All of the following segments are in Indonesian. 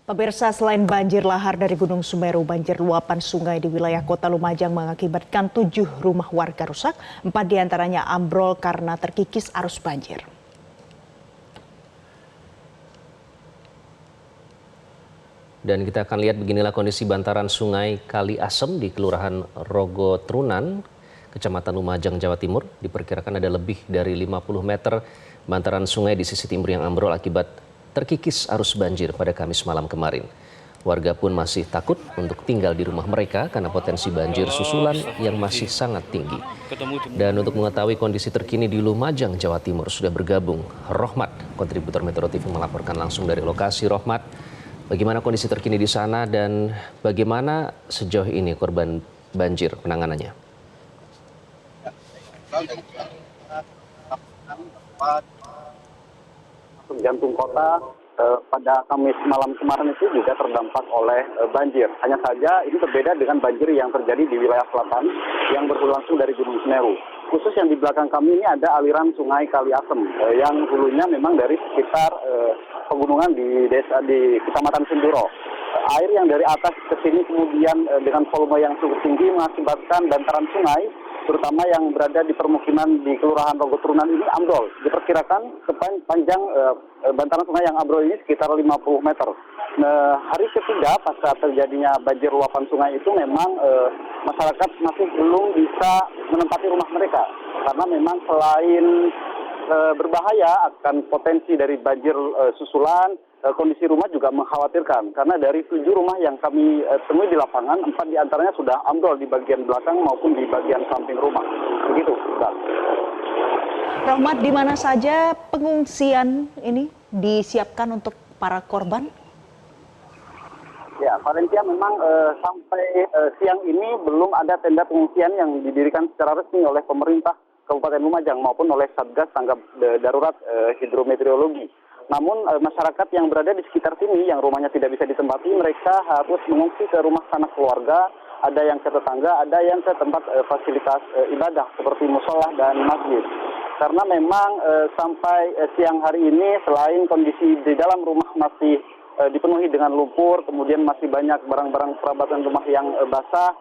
Pemirsa, selain banjir lahar dari Gunung Semeru, banjir luapan sungai di wilayah Kota Lumajang mengakibatkan 7 rumah warga rusak, 4 diantaranya ambrol karena terkikis arus banjir. Dan kita akan lihat beginilah kondisi bantaran sungai Kali Asem di Kelurahan Rogo Trunan, Kecamatan Lumajang, Jawa Timur. Diperkirakan ada lebih dari 50 meter bantaran sungai di sisi timur yang ambrol akibat terkikis arus banjir pada Kamis malam kemarin. Warga pun masih takut untuk tinggal di rumah mereka karena potensi banjir susulan yang masih sangat tinggi. Dan untuk mengetahui kondisi terkini di Lumajang, Jawa Timur sudah bergabung Rohmat, kontributor Metro TV melaporkan langsung dari lokasi. Rohmat, bagaimana kondisi terkini di sana dan bagaimana sejauh ini korban banjir penanganannya? Jantung kota pada Kamis malam kemarin itu juga terdampak oleh banjir. Hanya saja ini berbeda dengan banjir yang terjadi di wilayah selatan yang berlangsung dari Gunung Semeru. Khusus yang di belakang kami ini ada aliran sungai Kali Asem yang hulunya memang dari sekitar pegunungan di Kecamatan Senduro. Air yang dari atas ke sini kemudian dengan volume yang cukup tinggi mengakibatkan bantaran sungai, terutama yang berada di permukiman di Kelurahan Rogo Trunan ini ambrol. Diperkirakan panjang bantaran sungai yang ambrol ini sekitar 50 meter. Nah, hari ketiga pasca terjadinya banjir luapan sungai itu memang masyarakat masih belum bisa menempati rumah mereka. Karena memang selain berbahaya akan potensi dari banjir susulan, kondisi rumah juga mengkhawatirkan. Karena dari 7 rumah yang kami temui di lapangan, 4 diantaranya sudah ambrol di bagian belakang maupun di bagian samping rumah. Begitu, Ustaz. Rohmat, di mana saja pengungsian ini disiapkan untuk para korban? Ya, Valencia, memang sampai siang ini belum ada tenda pengungsian yang didirikan secara resmi oleh pemerintah Kabupaten Lumajang maupun oleh Satgas Tanggap Darurat Hidrometeorologi. Namun masyarakat yang berada di sekitar sini yang rumahnya tidak bisa ditempati, mereka harus mengungsi ke rumah sanak keluarga, ada yang ke tetangga, ada yang ke tempat fasilitas ibadah seperti musola dan masjid. Karena memang sampai siang hari ini selain kondisi di dalam rumah masih dipenuhi dengan lumpur, kemudian masih banyak barang-barang perabatan rumah yang basah,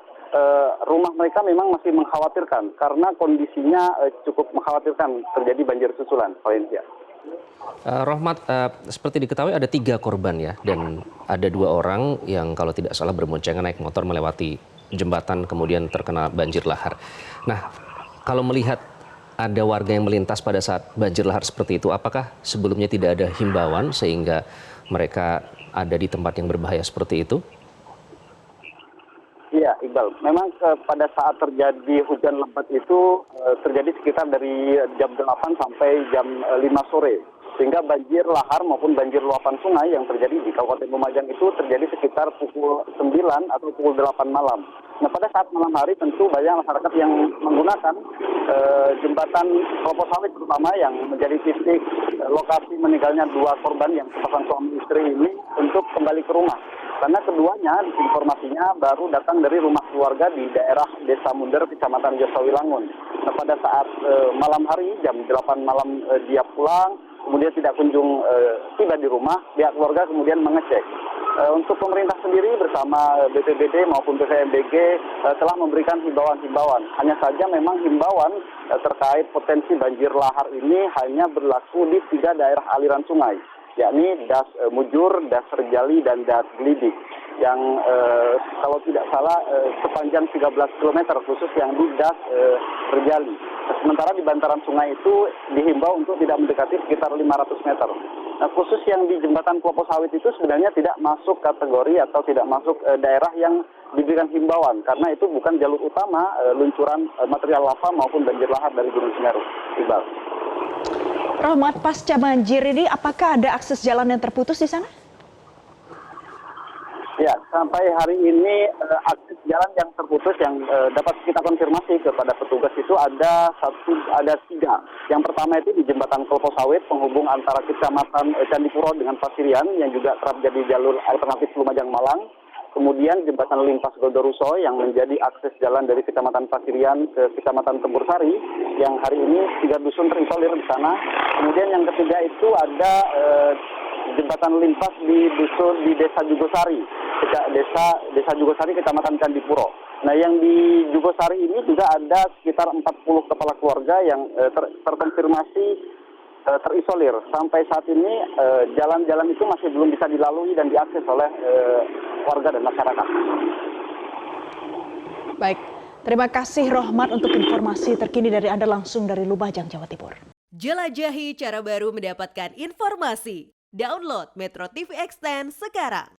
rumah mereka memang masih mengkhawatirkan karena kondisinya cukup mengkhawatirkan terjadi banjir susulan, Valencia. Rohmat, seperti diketahui ada 3 korban ya, dan ada 2 orang yang kalau tidak salah berboncengan naik motor melewati jembatan kemudian terkena banjir lahar. Nah, kalau melihat ada warga yang melintas pada saat banjir lahar seperti itu, apakah sebelumnya tidak ada himbauan sehingga mereka ada di tempat yang berbahaya seperti itu? Iya, Iqbal. Memang pada saat terjadi hujan lebat itu terjadi sekitar dari jam 8 sampai jam 5 sore. Sehingga banjir lahar maupun banjir luapan sungai yang terjadi di Kabupaten Lumajang itu terjadi sekitar pukul 9 atau pukul 8 malam. Nah, pada saat malam hari tentu banyak masyarakat yang menggunakan jembatan Kelapa Sawit terutama yang menjadi titik lokasi meninggalnya 2 korban yang sepasang suami istri ini untuk kembali ke rumah. Karena keduanya informasinya baru datang dari rumah keluarga di daerah Desa Munder, Kecamatan Josawilangun. Nah, pada saat malam hari jam 8 malam dia pulang, kemudian tidak kunjung tiba di rumah, pihak keluarga kemudian mengecek. Untuk pemerintah sendiri bersama BPBD maupun PVMBG telah memberikan himbauan-himbauan. Hanya saja memang himbauan terkait potensi banjir lahar ini hanya berlaku di 3 daerah aliran sungai, yakni Das Mujur, Das Rejali, dan Das Gelidik, yang kalau tidak salah sepanjang 13 km khusus yang di Das Rejali. Sementara di bantaran sungai itu dihimbau untuk tidak mendekati sekitar 500 meter. Nah, khusus yang di jembatan Kelapa Sawit itu sebenarnya tidak masuk kategori atau tidak masuk daerah yang diberikan himbauan, karena itu bukan jalur utama luncuran material lava maupun banjir lahar dari Gunung Semeru. Iqbal. Rohmat, pasca banjir ini apakah ada akses jalan yang terputus di sana? Ya, sampai hari ini akses jalan yang terputus yang dapat kita konfirmasi kepada petugas itu ada 3. Yang pertama itu di jembatan Kelapa Sawit penghubung antara Kecamatan Candipuro dengan Pasirian yang juga kerap jadi jalur alternatif Lumajang Malang. Kemudian jembatan Limpas Godoruso yang menjadi akses jalan dari Kecamatan Pasirian ke Kecamatan Tempur Sari yang hari ini 3 dusun terisolir di sana. Kemudian yang ketiga itu ada jembatan lintas di Desa Jugosari, Desa Jugosari, Kecamatan Candipuro. Nah, yang di Jugosari ini juga ada sekitar 40 kepala keluarga yang terkonfirmasi terisolir. Sampai saat ini jalan-jalan itu masih belum bisa dilalui dan diakses oleh warga dan masyarakat. Baik, terima kasih Rohmat untuk informasi terkini dari Anda langsung dari Lumajang, Jawa Timur. Jelajahi cara baru mendapatkan informasi. Download Metro TV Extend sekarang.